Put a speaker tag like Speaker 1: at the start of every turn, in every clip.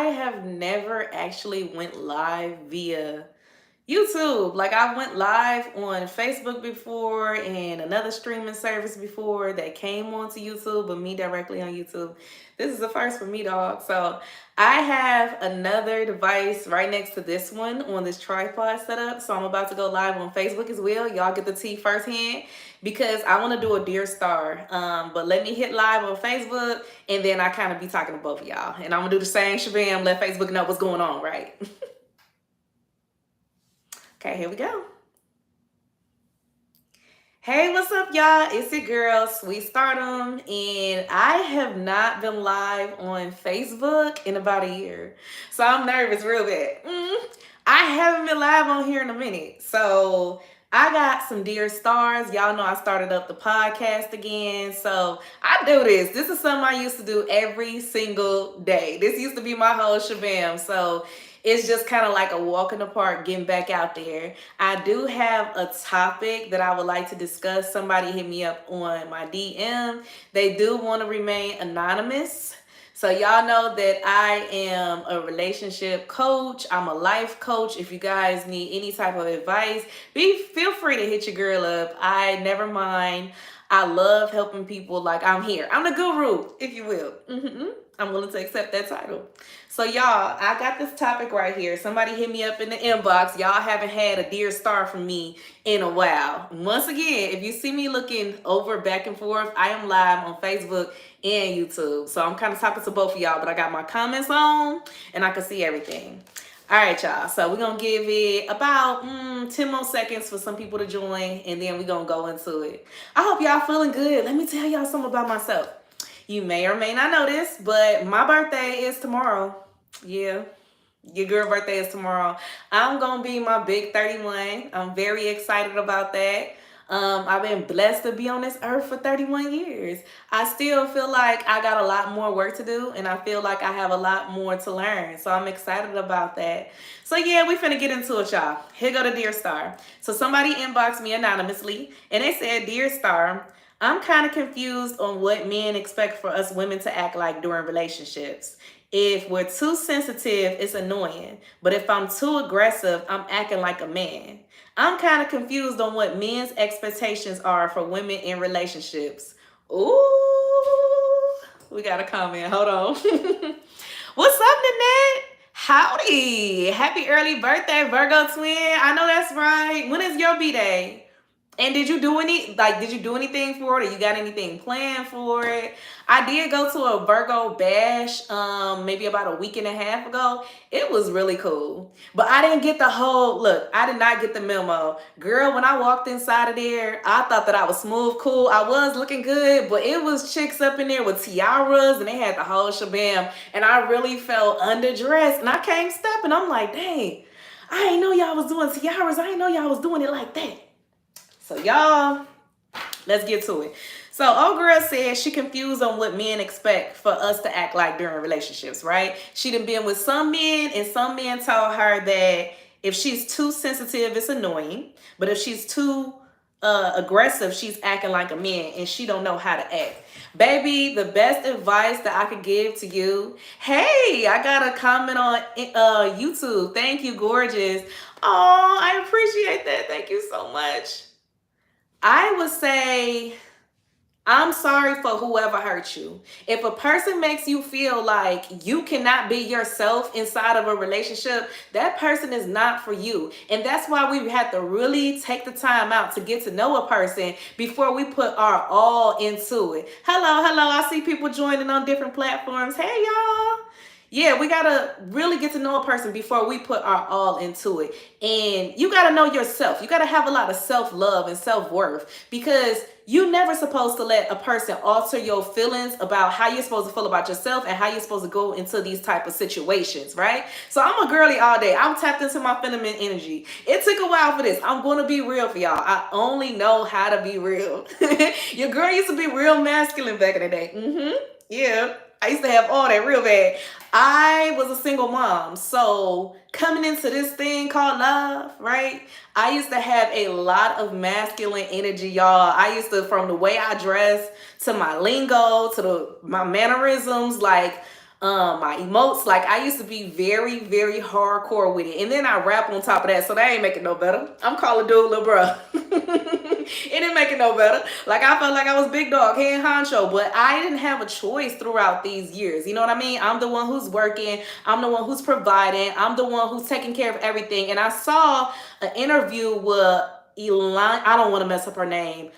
Speaker 1: have never actually went live via YouTube. Like I went live on Facebook before and another streaming service before that came onto YouTube, but me directly on YouTube. This is the first for me, dog. So I have another device right next to this one on this tripod setup. So I'm about to go live on Facebook as well. Y'all get the tea firsthand because I want to do a Dear Star. But let me hit live on Facebook and then I kind of be talking to both of y'all. And I'm gonna do the same shabam, let Facebook know what's going on, right? Okay, here we go. Hey, what's up, y'all? It's your girl, Sweet Stardom, and I have not been live on Facebook in about a year. So I'm nervous real bad. I haven't been live on here in a minute. So I got some Dear Stars. Y'all know I started up the podcast again. So I do this. This is something I used to do every single day. This used to be my whole shabam. So it's just kind of like a walk in the park, getting back out there. I do have a topic that I would like to discuss. Somebody hit me up on my DM. They do want to remain anonymous. So y'all know that I am a relationship coach. I'm a life coach. If you guys need any type of advice, feel free to hit your girl up. I never mind. I love helping people. Like I'm here. I'm the guru, if you will. I'm willing to accept that title. So y'all, I got this topic right here. Somebody hit me up in the inbox. Y'all haven't had a Dear Star from me in a while. Once again, if you see me looking over back and forth, I am live on Facebook and YouTube. So I'm kind of talking to both of y'all, but I got my comments on and I can see everything. All right, y'all. So we're going to give it about 10 more seconds for some people to join, and then we're going to go into it. I hope y'all feeling good. Let me tell y'all something about myself. You may or may not know this, but my birthday is tomorrow. Yeah, your girl birthday is tomorrow. I'm going to be my big 31. I'm very excited about that. I've been blessed to be on this earth for 31 years. I still feel like I got a lot more work to do, and I feel like I have a lot more to learn. So I'm excited about that. So yeah, we finna get into it, y'all. Here go the Dear Star. So somebody inboxed me anonymously, and they said, Dear Star, I'm kind of confused on what men expect for us women to act like during relationships. If we're too sensitive, it's annoying. But if I'm too aggressive, I'm acting like a man. I'm kind of confused on what men's expectations are for women in relationships. Ooh, we got a comment. Hold on. What's up, Nanette? Howdy. Happy early birthday, Virgo twin. I know that's right. When is your B-Day? And did you do anything for it, or you got anything planned for it? I did go to a Virgo bash maybe about a week and a half ago. It was really cool. But I didn't get I did not get the memo. Girl, when I walked inside of there, I thought that I was smooth, cool. I was looking good, but it was chicks up in there with tiaras and they had the whole shabam. And I really felt underdressed and I came stepping. I'm like, dang, I didn't know y'all was doing tiaras. I didn't know y'all was doing it like that. So y'all, let's get to it. So old girl said she confused on what men expect for us to act like during relationships, right? She done been with some men and some men told her that if she's too sensitive, it's annoying. But if she's too aggressive, she's acting like a man and she don't know how to act. Baby, the best advice that I could give to you. Hey, I got a comment on YouTube. Thank you, gorgeous. Oh, I appreciate that. Thank you so much. I would say, I'm sorry for whoever hurt you. If a person makes you feel like you cannot be yourself inside of a relationship, that person is not for you. And that's why we have to really take the time out to get to know a person before we put our all into it. Hello. I see people joining on different platforms. Hey, y'all. Yeah, we gotta really get to know a person before we put our all into it. And you gotta know yourself. You gotta have a lot of self-love and self-worth, because you're never supposed to let a person alter your feelings about how you're supposed to feel about yourself and how you're supposed to go into these type of situations, right? So I'm a girly all day. I'm tapped into my feminine energy. It took a while for this. I'm gonna be real for y'all. I only know how to be real. Your girl used to be real masculine back in the day. Yeah. I used to have all that real bad. I was a single mom. So coming into this thing called love, right? I used to have a lot of masculine energy, y'all. I used to, from the way I dress to my lingo to my mannerisms, like My emotes, like I used to be very, very hardcore with it. And then I rap on top of that. So that ain't making no better. I'm calling dude little bro. It didn't make it no better. Like I felt like I was big dog, head honcho, but I didn't have a choice throughout these years. You know what I mean? I'm the one who's working. I'm the one who's providing. I'm the one who's taking care of everything. And I saw an interview with Elon. I don't want to mess up her name.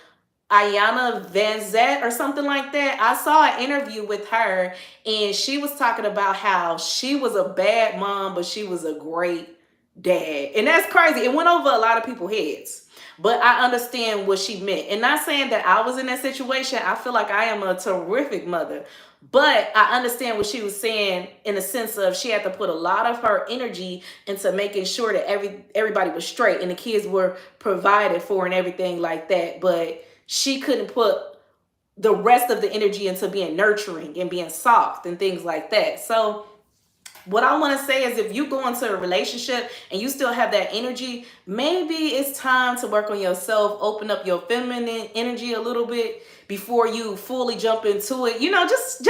Speaker 1: Ayana Van Zet or something like that. I saw an interview with her and she was talking about how she was a bad mom, but she was a great dad. And that's crazy. It went over a lot of people's heads. But I understand what she meant. And not saying that I was in that situation. I feel like I am a terrific mother. But I understand what she was saying in the sense of she had to put a lot of her energy into making sure that everybody was straight and the kids were provided for and everything like that. But she couldn't put the rest of the energy into being nurturing and being soft and things like that. So what I want to say is if you go into a relationship and you still have that energy, maybe it's time to work on yourself, open up your feminine energy a little bit before you fully jump into it. You know, just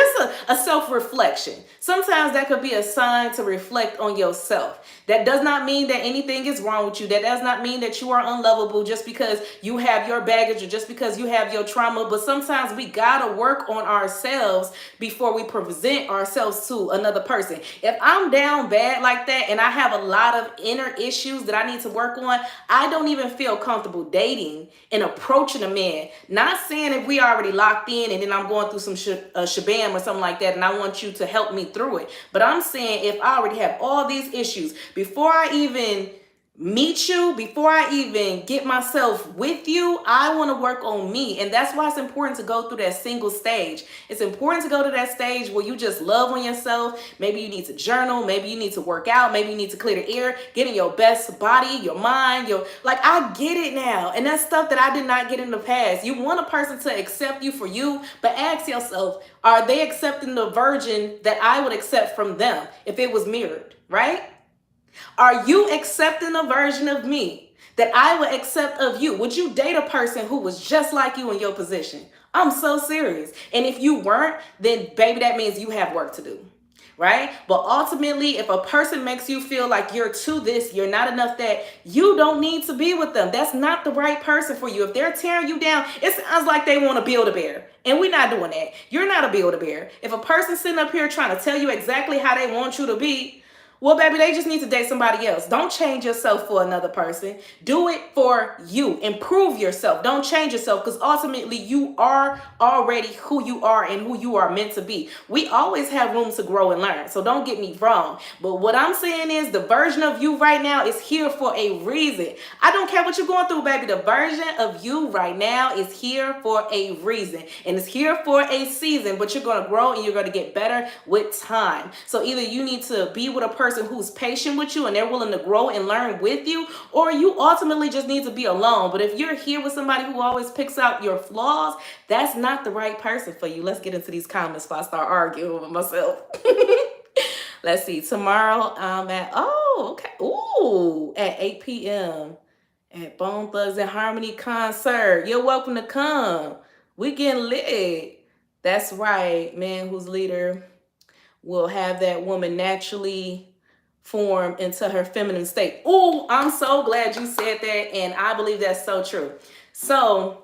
Speaker 1: a self-reflection. Sometimes that could be a sign to reflect on yourself. That does not mean that anything is wrong with you. That does not mean that you are unlovable just because you have your baggage or just because you have your trauma. But sometimes we gotta work on ourselves before we present ourselves to another person. If I'm down bad like that and I have a lot of inner issues that I need to work on, I don't even feel comfortable dating and approaching a man. Not saying if we already locked in and then I'm going through some shabam or something like that and I want you to help me through it. But I'm saying if I already have all these issues, before I even meet you, before I even get myself with you, I want to work on me. And that's why it's important to go through that single stage. It's important to go to that stage where you just love on yourself. Maybe you need to journal, maybe you need to work out, maybe you need to clear the air, get in your best body, your mind, like I get it now. And that's stuff that I did not get in the past. You want a person to accept you for you, but ask yourself, are they accepting the version that I would accept from them if it was mirrored, right? Are you accepting a version of me that I would accept of you? Would you date a person who was just like you in your position? I'm so serious. And if you weren't, then baby, that means you have work to do, right? But ultimately, if a person makes you feel like you're to this, you're not enough that, you don't need to be with them. That's not the right person for you. If they're tearing you down, it sounds like they want to build a bear. And we're not doing that. You're not a build a bear. If a person's sitting up here trying to tell you exactly how they want you to be, well, baby, they just need to date somebody else. Don't change yourself for another person. Do it for you. Improve yourself. Don't change yourself because ultimately you are already who you are and who you are meant to be. We always have room to grow and learn. So don't get me wrong. But what I'm saying is the version of you right now is here for a reason. I don't care what you're going through, baby. The version of you right now is here for a reason. And it's here for a season. But you're going to grow and you're going to get better with time. So either you need to be with a person who's patient with you and they're willing to grow and learn with you, or you ultimately just need to be alone. But if you're here with somebody who always picks out your flaws, that's not the right person for you. Let's get into these comments before I start arguing with myself. Let's see. Tomorrow I'm at 8 p.m. at Bone Thugs and Harmony concert. You're welcome to come. We getting lit. That's right. Man whose leader will have that woman naturally form into her feminine state. Oh, I'm so glad you said that, and I believe that's so true. So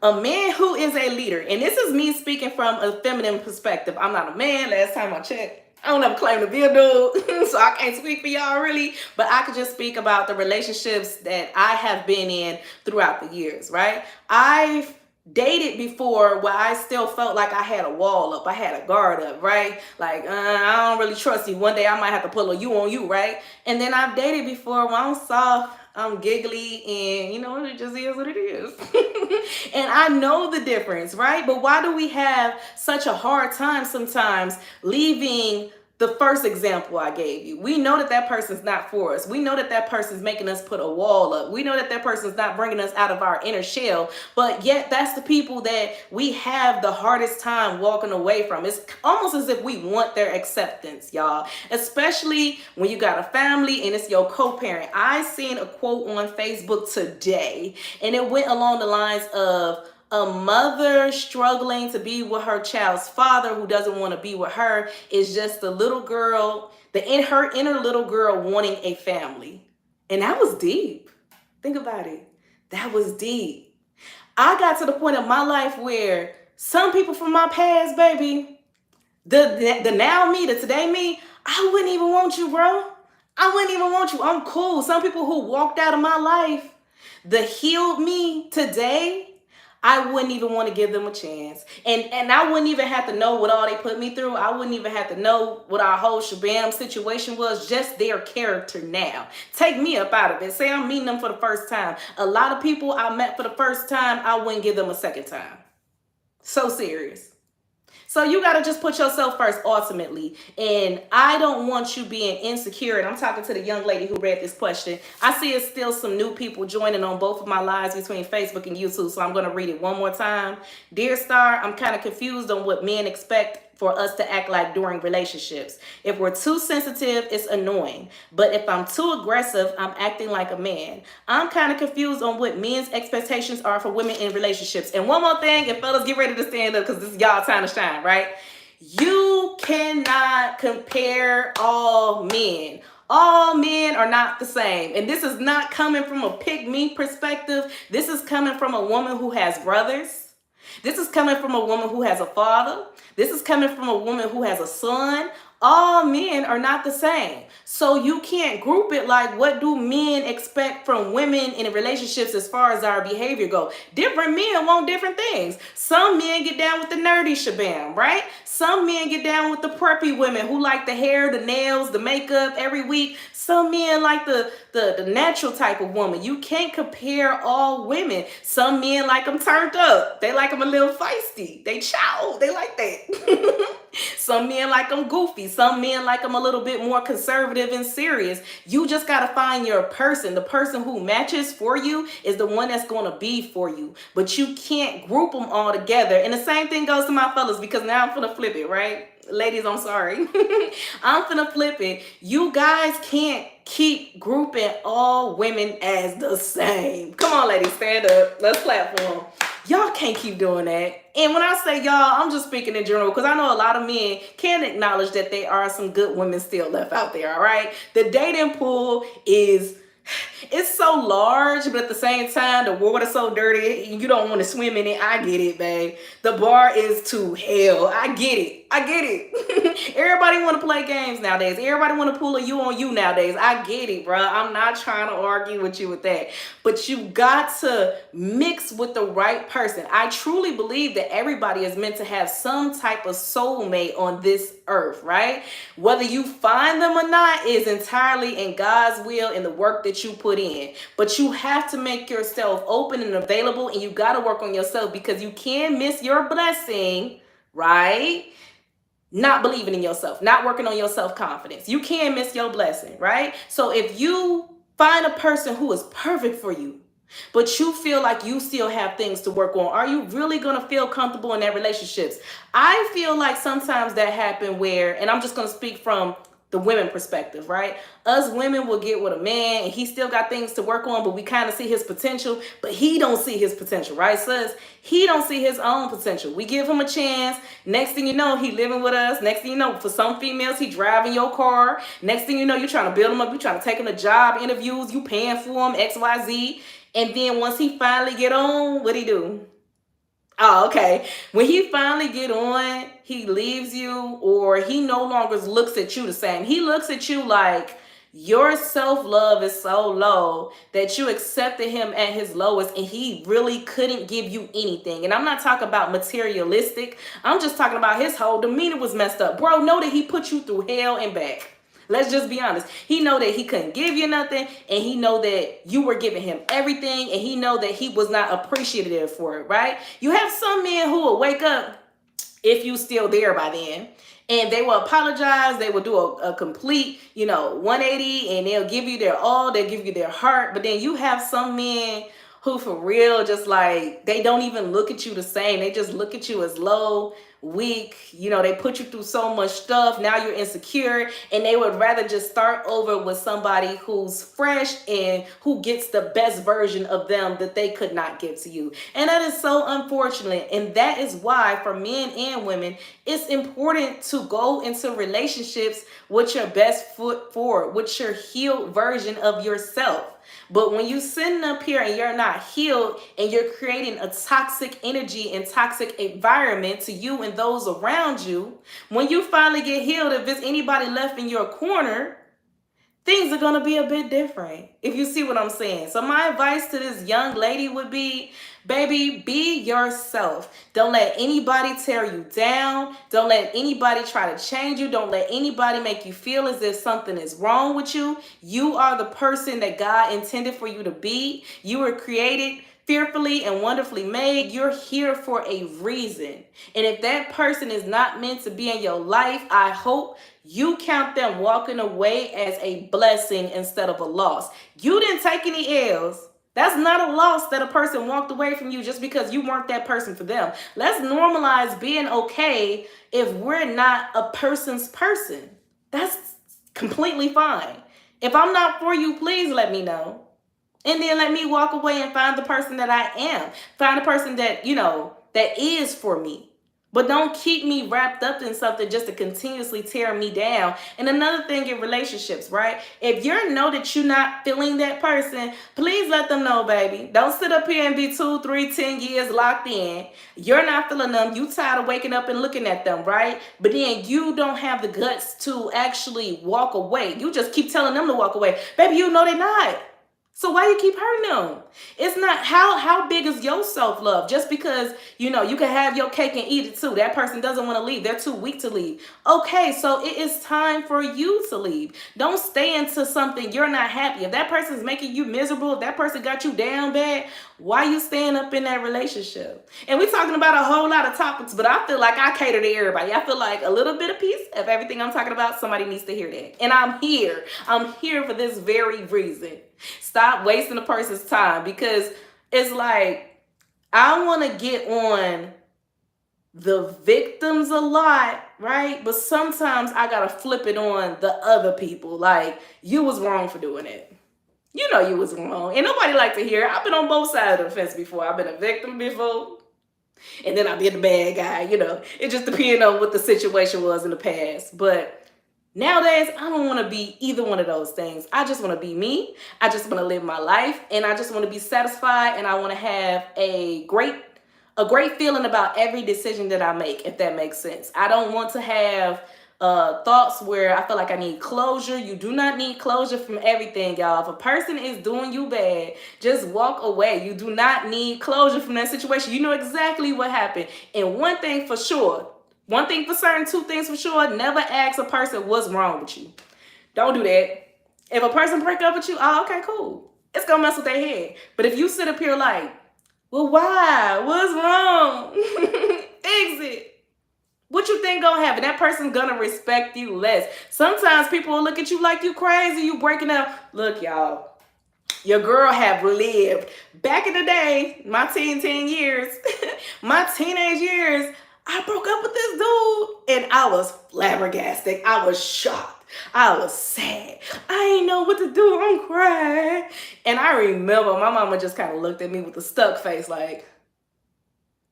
Speaker 1: a man who is a leader, and this is me speaking from a feminine perspective. I'm not a man. Last time I checked, I don't ever claim to be a dude, so I can't speak for y'all really, but I could just speak about the relationships that I have been in throughout the years, right? I've dated before where I still felt like I had a wall up, I had a guard up, right? Like, I don't really trust you. One day I might have to pull a you on you, right? And then I've dated before where I'm soft, I'm giggly, and you know, it just is what it is. And I know the difference, right? But why do we have such a hard time sometimes leaving the first example I gave you? We know that that person's not for us. We know that that person's making us put a wall up. We know that that person's not bringing us out of our inner shell, but yet that's the people that we have the hardest time walking away from. It's almost as if we want their acceptance, y'all, especially when you got a family and it's your co-parent. I seen a quote on Facebook today and it went along the lines of, A mother struggling to be with her child's father who doesn't want to be with her is just the little girl, her inner little girl wanting a family. And that was deep. Think about it. That was deep. I got to the point of my life where some people from my past, baby, the now me, the today me, I wouldn't even want you, bro. I wouldn't even want you. I'm cool. Some people who walked out of my life, the healed me today, I wouldn't even want to give them a chance. And I wouldn't even have to know what all they put me through. I wouldn't even have to know what our whole shabam situation was, just their character now. Take me up out of it. Say I'm meeting them for the first time. A lot of people I met for the first time, I wouldn't give them a second time. So serious. So you got to just put yourself first ultimately. And I don't want you being insecure. And I'm talking to the young lady who read this question. I see it's still some new people joining on both of my lives between Facebook and YouTube. So I'm going to read it one more time. Dear Star, I'm kind of confused on what men expect for us to act like during relationships. If we're too sensitive, it's annoying. But if I'm too aggressive, I'm acting like a man. I'm kind of confused on what men's expectations are for women in relationships. And one more thing, and fellas, get ready to stand up because this is y'all time to shine, right? You cannot compare all men. All men are not the same. And this is not coming from a pick me perspective. This is coming from a woman who has brothers. This is coming from a woman who has a father. This is coming from a woman who has a son. All men are not the same. So you can't group it like, what do men expect from women in relationships as far as our behavior go? Different men want different things. Some men get down with the nerdy shabam, right? Some men get down with the preppy women who like the hair, the nails, the makeup every week. Some men like the natural type of woman. You can't compare all women. Some men like them turned up. They like them a little feisty. They chow. They like that. Some men like them goofy. Some men like them a little bit more conservative and serious. You just got to find your person. The person who matches for you is the one that's going to be for you. But you can't group them all together. And the same thing goes to my fellas, because now I'm going to flip it, right? Ladies, I'm sorry. I'm finna flip it. You guys can't keep grouping all women as the same. Come on, ladies, stand up. Let's clap for them. Y'all can't keep doing that. And when I say y'all, I'm just speaking in general, because I know a lot of men can acknowledge that there are some good women still left out there, all right? The dating pool it's so large, but at the same time, the water's so dirty, you don't want to swim in it. I get it, babe. The bar is to hell. I get it. I get it. Everybody want to play games nowadays. Everybody want to pull a you on you nowadays. I get it, bro. I'm not trying to argue with you with that. But you got to mix with the right person. I truly believe that everybody is meant to have some type of soulmate on this earth, right? Whether you find them or not is entirely in God's will and the work that you put in. But you have to make yourself open and available, and you got to work on yourself, because you can miss your blessing, right? Not believing in yourself, not working on your self-confidence. You can miss your blessing, right? So if you find a person who is perfect for you, but you feel like you still have things to work on, are you really going to feel comfortable in that relationships? I feel like sometimes that happen where, and I'm just going to speak from the women perspective, right? Us women will get with a man and he still got things to work on, but we kind of see his potential, but he don't see his potential, right, sis? He don't see his own potential. We give him a chance. Next thing you know, he living with us. Next thing you know, for some females, he driving your car. Next thing you know, you're trying to build him up. You're trying to take him to job interviews. You paying for him, X, Y, Z. And then once he finally get on, what he do? Oh, okay. When he finally get on, he leaves you, or he no longer looks at you the same. He looks at you like your self-love is so low that you accepted him at his lowest, and he really couldn't give you anything. And I'm not talking about materialistic. I'm just talking about his whole demeanor was messed up. Bro, know that he put you through hell and back. Let's just be honest. He know that he couldn't give you nothing, and he know that you were giving him everything, and he know that he was not appreciative for it, right? You have some men who will wake up, if you still there by then, and they will apologize. They will do a complete, 180, and they'll give you their all. They'll give you their heart. But then you have some men who for real just like, they don't even look at you the same. They just look at you as low, weak. You know, they put you through so much stuff. Now you're insecure, and they would rather just start over with somebody who's fresh and who gets the best version of them that they could not give to you. And that is so unfortunate. And that is why, for men and women, it's important to go into relationships with your best foot forward, with your healed version of yourself. But when you sitting up here and you're not healed and you're creating a toxic energy and toxic environment to you and those around you, when you finally get healed, if there's anybody left in your corner, things are going to be a bit different, if you see what I'm saying. So my advice to this young lady would be, baby, be yourself. Don't let anybody tear you down. Don't let anybody try to change you. Don't let anybody make you feel as if something is wrong with you. You are the person that God intended for you to be. You were created fearfully and wonderfully made. You're here for a reason. And if that person is not meant to be in your life, I hope you count them walking away as a blessing instead of a loss. You didn't take any L's. That's not a loss that a person walked away from you just because you weren't that person for them. Let's normalize being okay if we're not a person's person. That's completely fine. If I'm not for you, please let me know. And then let me walk away and find the person that I am. Find a person that, that is for me. But don't keep me wrapped up in something just to continuously tear me down. And another thing in relationships, right? If you know that you're not feeling that person, please let them know, baby. Don't sit up here and be 2, 3, 10 years locked in. You're not feeling them. You tired of waking up and looking at them, right? But then you don't have the guts to actually walk away. You just keep telling them to walk away. Baby, you know they're not. So why you keep hurting them? It's not how big is your self-love? Just because, you can have your cake and eat it too. That person doesn't want to leave. They're too weak to leave. Okay, so it is time for you to leave. Don't stay into something you're not happy. If that person's making you miserable, if that person got you down bad, why you staying up in that relationship? And we're talking about a whole lot of topics, but I feel like I cater to everybody. I feel like a little bit of piece of everything I'm talking about, somebody needs to hear that. And I'm here. I'm here for this very reason. Stop wasting a person's time, because it's like, I want to get on the victims a lot, right? But sometimes I got to flip it on the other people. Like, you was wrong for doing it. You know you was wrong. And nobody like to hear it. I've been on both sides of the fence before. I've been a victim before. And then I've been the bad guy, It just depends on what the situation was in the past. But nowadays, I don't want to be either one of those things. I just want to be me. I just want to live my life, and I just want to be satisfied, and I want to have a great feeling about every decision that I make, if that makes sense. I don't want to have thoughts where I feel like I need closure. You do not need closure from everything, y'all. If a person is doing you bad, just walk away. You do not need closure from that situation. You know exactly what happened. And one thing for sure, one thing for certain, two things for sure, never ask a person what's wrong with you. Don't do that. If a person break up with you, oh, okay, cool. It's going to mess with their head. But if you sit up here like, well, why? What's wrong? Exit. What you think gonna happen? That person's gonna respect you less. Sometimes people will look at you like you crazy, you breaking up. Look, y'all, your girl have lived. Back in the day, my teen years, my teenage years, I broke up with this dude and I was flabbergasted. I was shocked. I was sad. I ain't know what to do. I'm crying. And I remember my mama just kind of looked at me with a stuck face like,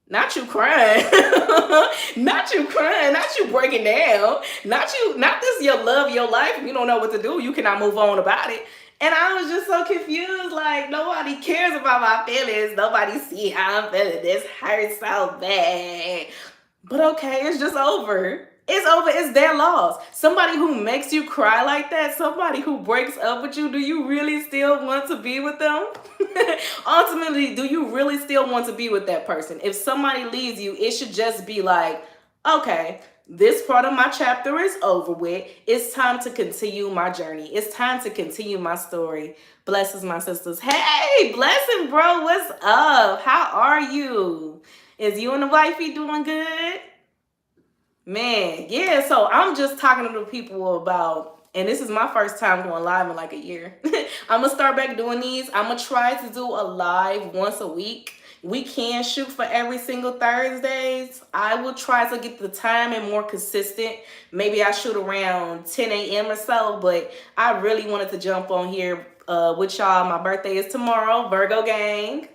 Speaker 1: not you crying, not you crying, not you breaking down, not this your love, your life, and you don't know what to do. You cannot move on about it. And I was just so confused, like nobody cares about my feelings. Nobody see how I'm feeling. This hurts so bad. But okay, it's just over. It's over. It's their loss. Somebody who makes you cry like that, somebody who breaks up with you, do you really still want to be with them? Ultimately, do you really still want to be with that person? If somebody leaves you, it should just be like, okay, this part of my chapter is over with. It's time to continue my journey. It's time to continue my story. Blessings, my sisters. Hey, blessing, bro. What's up? How are you? Is you and the wifey doing good? Man, yeah, so I'm just talking to the people about, and this is my first time going live in like a year. I'm going to start back doing these. I'm going to try to do a live once a week. We can shoot for every single Thursdays. I will try to get the time and more consistent. Maybe I shoot around 10 a.m. or so, but I really wanted to jump on here with y'all. My birthday is tomorrow, Virgo gang.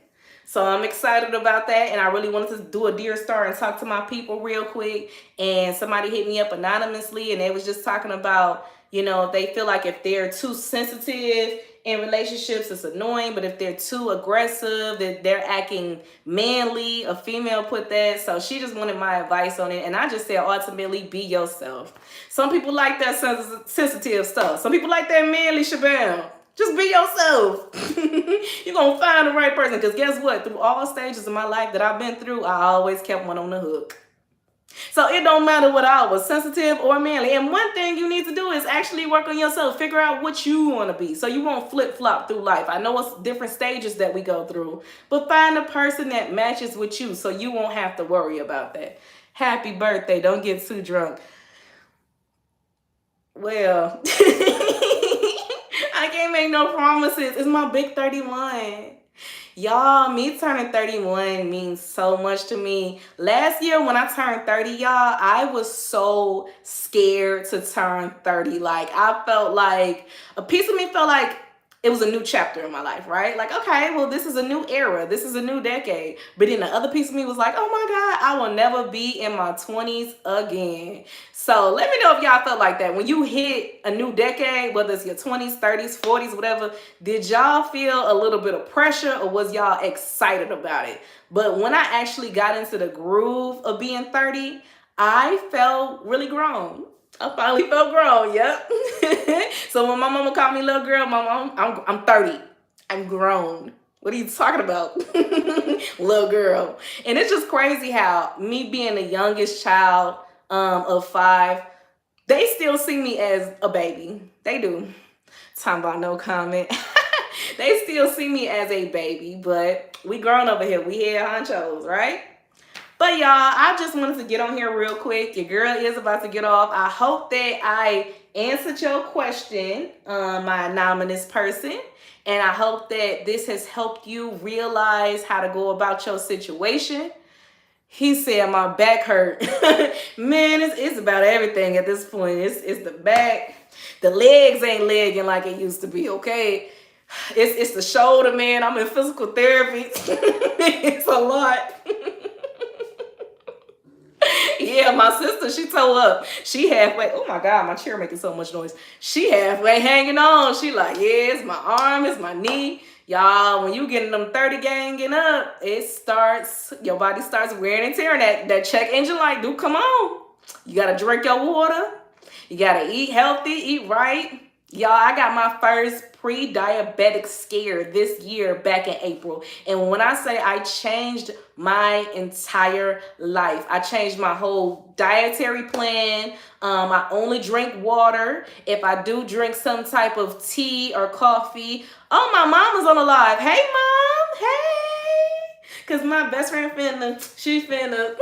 Speaker 1: So I'm excited about that, and I really wanted to do a Dear Star and talk to my people real quick. And somebody hit me up anonymously, and they was just talking about, if they feel like if they're too sensitive in relationships, it's annoying. But if they're too aggressive, that they're acting manly. A female put that, so she just wanted my advice on it, and I just said ultimately be yourself. Some people like that sensitive stuff. Some people like that manly shabam. Just be yourself. You're going to find the right person. Because guess what? Through all stages of my life that I've been through, I always kept one on the hook. So it don't matter what I was, sensitive or manly. And one thing you need to do is actually work on yourself. Figure out what you want to be so you won't flip-flop through life. I know it's different stages that we go through. But find a person that matches with you so you won't have to worry about that. Happy birthday. Don't get too drunk. Well... I can't make no promises. It's my big 31. Y'all, me turning 31 means so much to me. Last year when I turned 30, y'all, I was so scared to turn 30. Like, I felt like, a piece of me felt like it was a new chapter in my life, right? Like, okay, well, this is a new era. This is a new decade. But then the other piece of me was like, oh my God, I will never be in my 20s again. So let me know if y'all felt like that. When you hit a new decade, whether it's your 20s, 30s, 40s, whatever, did y'all feel a little bit of pressure or was y'all excited about it? But when I actually got into the groove of being 30, I felt really grown. I finally felt grown, yep. So when my mama called me little girl, I'm 30. I'm grown. What are you talking about? Little girl. And it's just crazy how me being the youngest child of 5, they still see me as a baby. They do. Talking about no comment. They still see me as a baby, but we grown over here. We head honchos, right? But y'all, I just wanted to get on here real quick. Your girl is about to get off. I hope that I answered your question, my anonymous person. And I hope that this has helped you realize how to go about your situation. He said my back hurt. Man, it's about everything at this point. It's the back. The legs ain't legging like it used to be, okay? It's the shoulder, man. I'm in physical therapy. It's a lot. Yeah, my sister, she tore up. She halfway, oh my God, my chair making so much noise. She halfway hanging on. She like, yeah, it's my arm, it's my knee. Y'all, when you getting them 30 ganging up, your body starts wearing and tearing. That check engine light do come on. You got to drink your water. You got to eat healthy, eat right. Y'all, I got my first pre-diabetic scare this year back in April. And when I say I changed my entire life, I changed my whole dietary plan. I only drink water. If I do drink some type of tea or coffee, oh, my mom is on the live. Hey, Mom. Hey. Because my best friend she finna.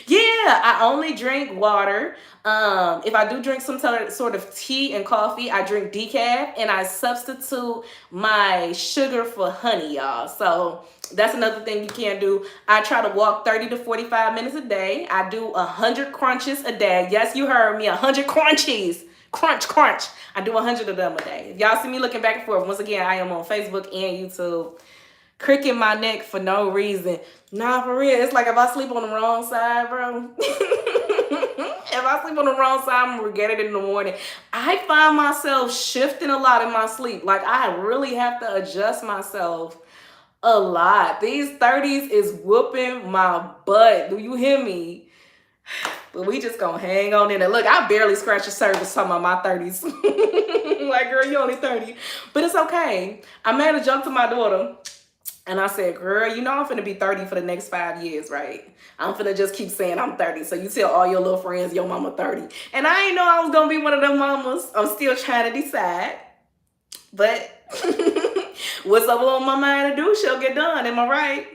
Speaker 1: Yeah, I only drink water. If I do drink some sort of tea and coffee, I drink decaf, and I substitute my sugar for honey, y'all. So that's another thing you can't do. I try to walk 30 to 45 minutes a day. I do 100 crunches a day. Yes, you heard me, 100 crunchies. Crunch, crunch. I do 100 of them a day. If y'all see me looking back and forth, once again, I am on Facebook and YouTube. Cricking my neck for no reason. Nah, for real. It's like if I sleep on the wrong side, bro. If I sleep on the wrong side, I'm gonna regret it in the morning. I find myself shifting a lot in my sleep. Like, I really have to adjust myself a lot. These 30s is whooping my butt. Do you hear me? But we just gonna hang on in there. Look, I barely scratched the surface talking about my 30s. Like, girl, you only 30. But it's okay. I made a joke to my daughter. And I said, girl, you know I'm finna be 30 for the next 5 years, right? I'm finna just keep saying I'm 30. So you tell all your little friends your mama 30. And I ain't know I was gonna be one of them mamas. I'm still trying to decide. But what's up on my mind to do, she'll get done. Am I right?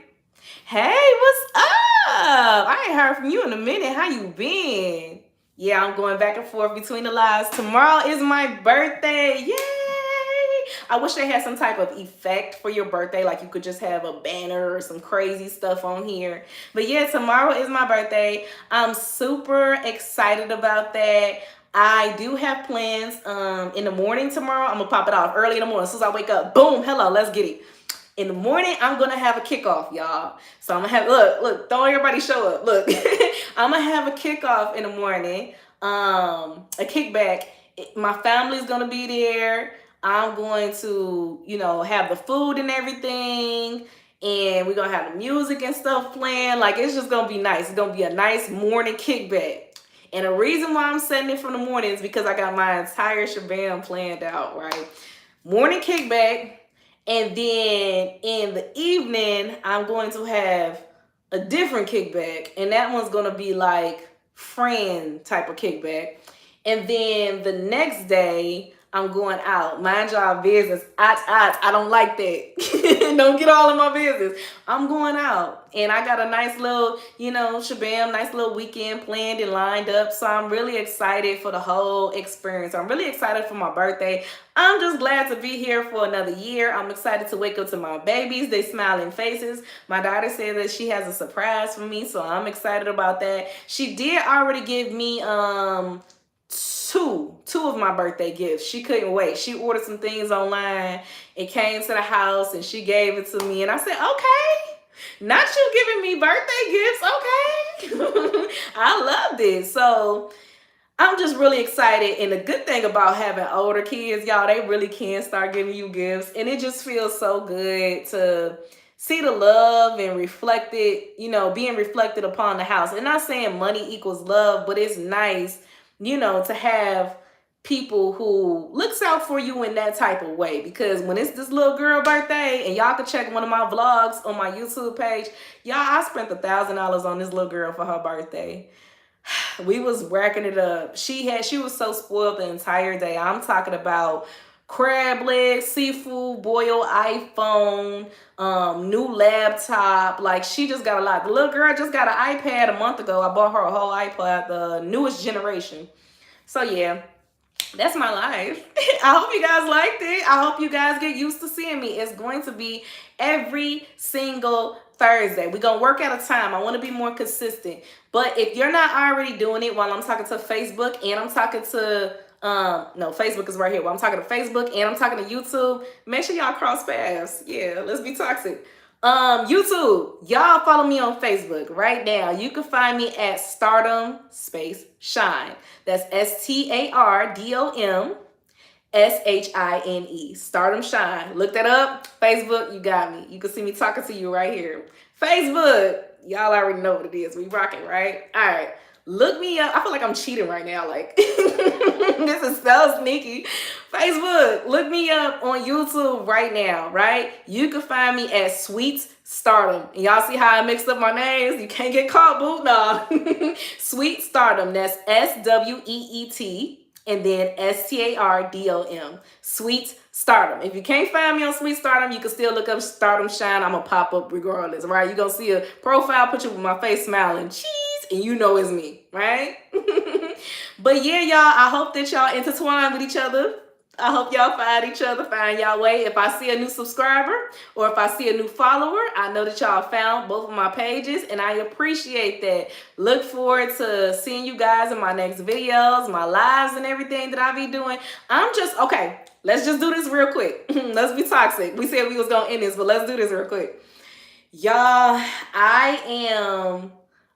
Speaker 1: Hey, what's up? I ain't heard from you in a minute. How you been? Yeah, I'm going back and forth between the lives. Tomorrow is my birthday. Yay! I wish they had some type of effect for your birthday, like you could just have a banner or some crazy stuff on here. But yeah, tomorrow is my birthday. I'm super excited about that. I do have plans in the morning tomorrow. I'm gonna pop it off early in the morning. As soon as I wake up, boom, hello, let's get it. In the morning, I'm gonna have a kickoff, y'all. So I'm gonna have look, don't everybody show up. Look, I'm gonna have a kickoff in the morning, a kickback. My family's gonna be there. I'm going to, have the food and everything, and we're gonna have the music and stuff playing. Like, it's just gonna be nice. It's gonna be a nice morning kickback. And the reason why I'm setting it for the morning is because I got my entire shabam planned out, right? Morning kickback. And then in the evening, I'm going to have a different kickback. And that one's going to be like friend type of kickback. And then the next day, I'm going out. Mind y'all business. I don't like that. Don't get all in my business. I'm going out. And I got a nice little, shabam, nice little weekend planned and lined up. So I'm really excited for the whole experience. I'm really excited for my birthday. I'm just glad to be here for another year. I'm excited to wake up to my babies. They smiling faces. My daughter said that she has a surprise for me. So I'm excited about that. She did already give me, two of my birthday gifts. She couldn't wait. She ordered some things online. It came to the house and she gave it to me. And I said, okay, not you giving me birthday gifts. Okay. I love this. So I'm just really excited. And the good thing about having older kids, y'all, they really can start giving you gifts. And it just feels so good to see the love and reflected, being reflected upon the house. And not saying money equals love, but it's nice, to have people who looks out for you in that type of way. Because when it's this little girl birthday, and y'all can check one of my vlogs on my YouTube page, y'all, I spent $1,000 on this little girl for her birthday. We was racking it up. She was so spoiled the entire day. I'm talking about crab legs, seafood, boiled iPhone, new laptop. Like, she just got a lot. The little girl just got an iPad a month ago. I bought her a whole iPad, the newest generation. So yeah, that's my life. I hope you guys liked it. I hope you guys get used to seeing me. It's going to be every single Thursday. We're going to work at a time. I want to be more consistent. But if you're not already doing it while I'm talking to Facebook and I'm talking to no, Facebook is right here. Well, I'm talking to Facebook and I'm talking to YouTube. Make sure y'all cross paths. Yeah, let's be toxic. YouTube, y'all follow me on Facebook right now. You can find me at Stardom Space Shine. That's STARDOM Stardom Shine. Look that up. Facebook, you got me. You can see me talking to you right here. Facebook, y'all already know what it is. We rocking, right? All right. Look me up. I feel like I'm cheating right now. Like, this is so sneaky. Facebook, look me up on YouTube right now, right? You can find me at Sweet Stardom. And y'all see how I mixed up my names? You can't get caught, boo. No. Sweet Stardom. That's SWEET and then STARDOM. Sweet Stardom. If you can't find me on Sweet Stardom, you can still look up Stardom Shine. I'm going to pop up regardless, right? You're going to see a profile picture with my face smiling. Cheese. And you know it's me, right? But yeah, y'all, I hope that y'all intertwine with each other. I hope y'all find each other, find y'all way. If I see a new subscriber or if I see a new follower, I know that y'all found both of my pages and I appreciate that. Look forward to seeing you guys in my next videos, my lives and everything that I be doing. Okay, let's just do this real quick. Let's be toxic. We said we was going to end this, but let's do this real quick. Y'all, I am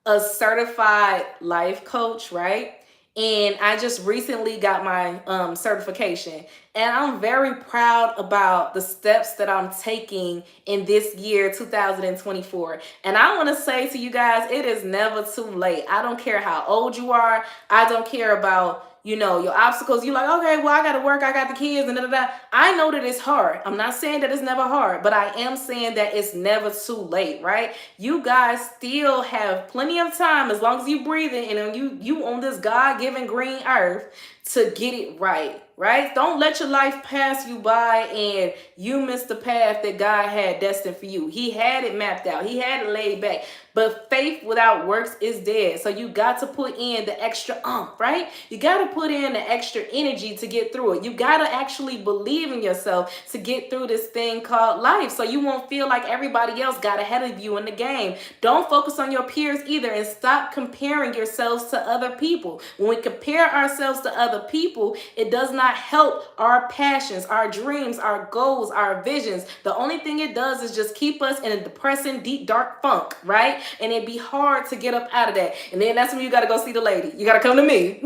Speaker 1: a certified life coach, right? And I just recently got my certification. And I'm very proud about the steps that I'm taking in this year, 2024. And I want to say to you guys, it is never too late. I don't care how old you are. I don't care about, your obstacles. You're like, okay, well, I got to work. I got the kids and da-da-da. I know that it's hard. I'm not saying that it's never hard, but I am saying that it's never too late, right? You guys still have plenty of time as long as you breathing and you on this God-given green earth to get it right, right? Don't let your life pass you by and you miss the path that God had destined for you. He had it mapped out. He had it laid back. But faith without works is dead. So you got to put in the extra right? You got to put in the extra energy to get through it. You got to actually believe in yourself to get through this thing called life, so you won't feel like everybody else got ahead of you in the game. Don't focus on your peers either, and stop comparing yourselves to other people. When we compare ourselves to other people, it does not help our passions, our dreams, our goals, our visions. The only thing it does is just keep us in a depressing, deep, dark funk, right? And it'd be hard to get up out of that. And then that's when you got to go see the lady. You got to come to me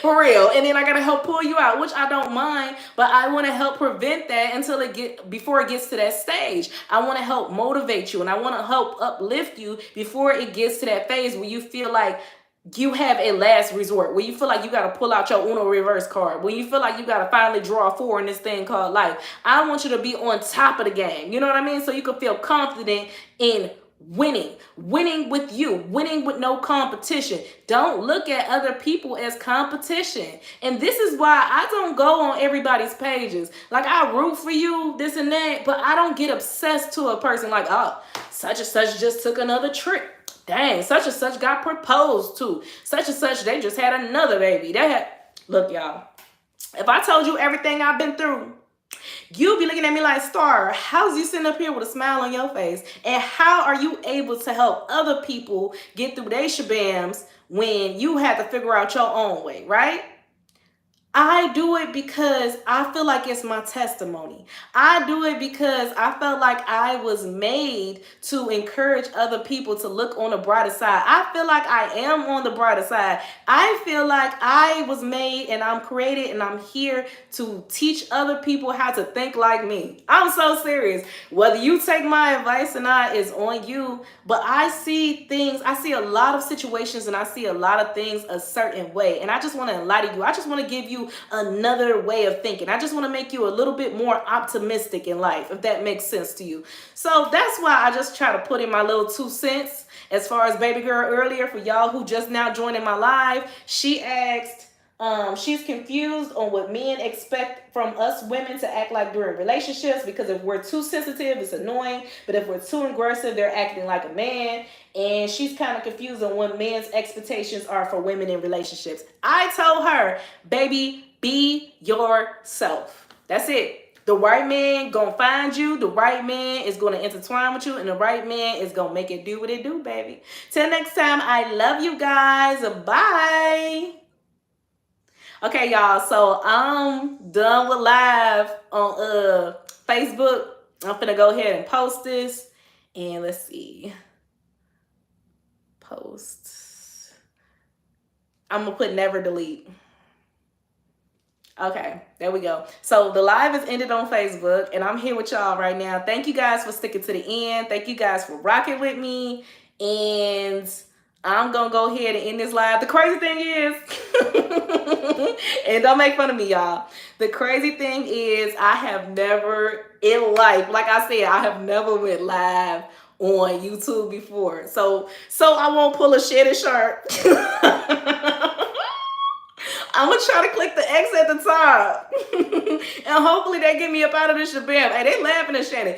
Speaker 1: for real. And then I got to help pull you out, which I don't mind, but I want to help prevent that before it gets to that stage. I want to help motivate you, and I want to help uplift you before it gets to that phase where you feel like you have a last resort, where you feel like you got to pull out your Uno reverse card, where you feel like you got to finally draw a 4 in this thing called life. I want you to be on top of the game. You know what I mean? So you can feel confident in winning with you, winning with no competition. Don't look at other people as competition. And this is why I don't go on everybody's pages. Like, I root for you, this and that, but I don't get obsessed to a person like, oh, such and such just took another trip. Dang, such and such got proposed to. Such and such, they just had another baby. Look, y'all, if I told you everything I've been through, you'll be looking at me like, Star, how's you sitting up here with a smile on your face? And how are you able to help other people get through their shabams when you had to figure out your own way, right? I do it because I feel like it's my testimony. I do it because I felt like I was made to encourage other people to look on the brighter side. I feel like I am on the brighter side. I feel like I was made and I'm created and I'm here to teach other people how to think like me. I'm so serious. Whether you take my advice or not is on you, but I see a lot of situations and I see a lot of things a certain way. And I just want to enlighten you. I just want to give you another way of thinking. I just want to make you a little bit more optimistic in life, if that makes sense to you. So that's why I just try to put in my little 2 cents as far as baby girl earlier. For y'all who just now joining my live, she asked, she's confused on what men expect from us women to act like during relationships, because if we're too sensitive, it's annoying, but if we're too aggressive, they're acting like a man. And she's kind of confused on what men's expectations are for women in relationships. I told her, baby, be yourself. That's it. The right man gonna find you. The right man is gonna intertwine with you, and the right man is gonna make it do what it do, baby. Till next time, I love you guys. Bye. Okay, y'all, so I'm done with live on Facebook. I'm finna go ahead and post this. And let's see. Post. I'm gonna put never delete. Okay, there we go. So the live is ended on Facebook, and I'm here with y'all right now. Thank you guys for sticking to the end. Thank you guys for rocking with me. And I'm going to go ahead and end this live. The crazy thing is, and don't make fun of me, y'all. The crazy thing is I have never in life, like I said, I have never went live on YouTube before. So I won't pull a Shannon Sharp. I'm going to try to click the X at the top. And hopefully they get me up out of this shabam. Hey, they laughing at Shannon.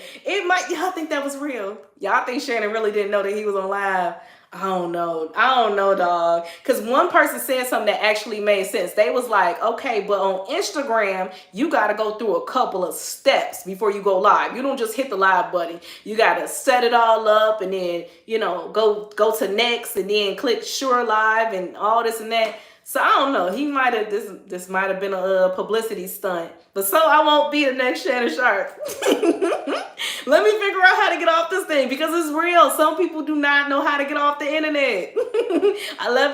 Speaker 1: Y'all think that was real? Y'all think Shannon really didn't know that he was on live? I don't know, dog. Because one person said something that actually made sense. They was like, okay, but on Instagram, you got to go through a couple of steps before you go live. You don't just hit the live button. You got to set it all up and then, go to next and then click sure live and all this and that. So I don't know. He might have, this might have been a publicity stunt. But so I won't be the next Shannon Sharp. Let me figure out how to get off this thing, because it's real. Some people do not know how to get off the internet. I love you.